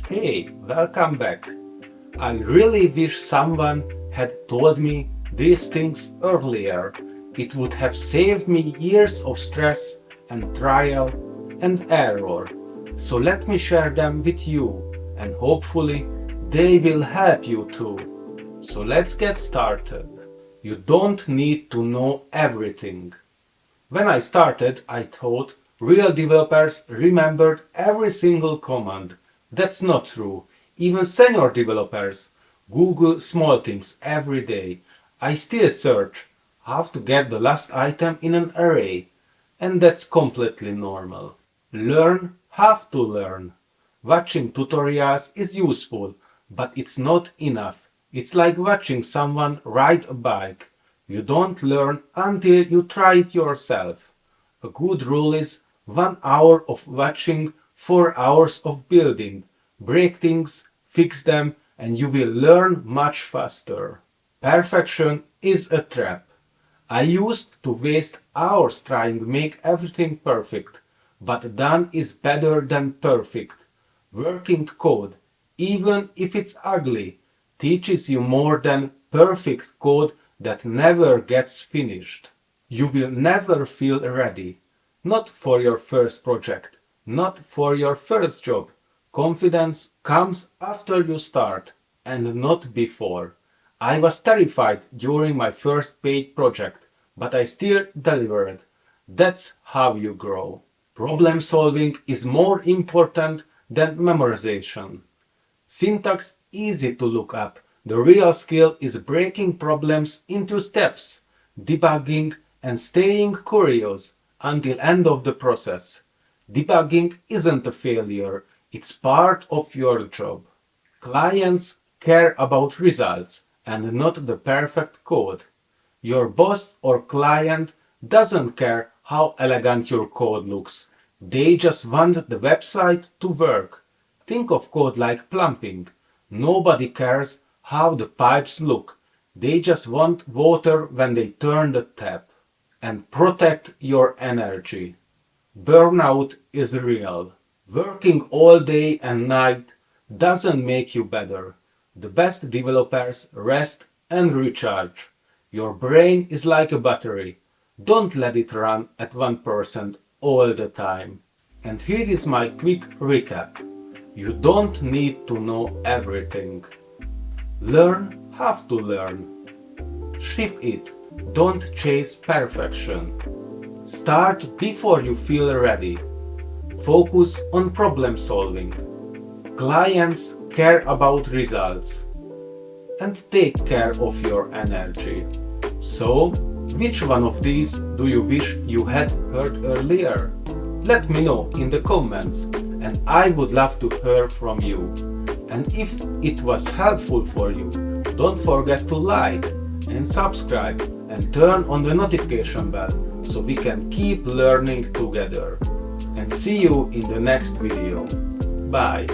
Hey, welcome back. I really wish someone had told me these things earlier. It would have saved me years of stress and trial and error. So let me share them with you, and hopefully they will help you too. So let's get started. You don't need to know everything. When I started, I thought real developers remembered every single command. That's not true. Even senior developers Google small things every day. I still search how to get the last item in an array, and that's completely normal. Learn how to learn. Watching tutorials is useful, but it's not enough. It's like watching someone ride a bike. You don't learn until you try it yourself. A good rule is 1 hour of watching, 4 hours of building. Break things, fix them, and you will learn much faster. Perfection is a trap. I used to waste hours trying to make everything perfect, but done is better than perfect. Working code, even if it's ugly, teaches you more than perfect code that never gets finished. You will never feel ready. Not for your first project, not for your first job. Confidence comes after you start, and not before. I was terrified during my first paid project, but I still delivered. That's how you grow. Problem solving is more important than memorization. Syntax easy to look up. The real skill is breaking problems into steps, debugging and staying curious until end of the process. Debugging isn't a failure, it's part of your job. Clients care about results and not the perfect code. Your boss or client doesn't care how elegant your code looks. They just want the website to work. Think of code like plumbing. Nobody cares how the pipes look. They just want water when they turn the tap. And protect your energy. Burnout is real. Working all day and night doesn't make you better. The best developers rest and recharge. Your brain is like a battery. Don't let it run at 1% all the time. And here is my quick recap. You don't need to know everything. Learn how to learn. Ship it. Don't chase perfection. Start before you feel ready. Focus on problem solving. Clients care about results. And take care of your energy. So, which one of these do you wish you had heard earlier? Let me know in the comments, and I would love to hear from you. And if it was helpful for you, don't forget to like and subscribe and turn on the notification bell so we can keep learning together. And see you in the next video. Bye!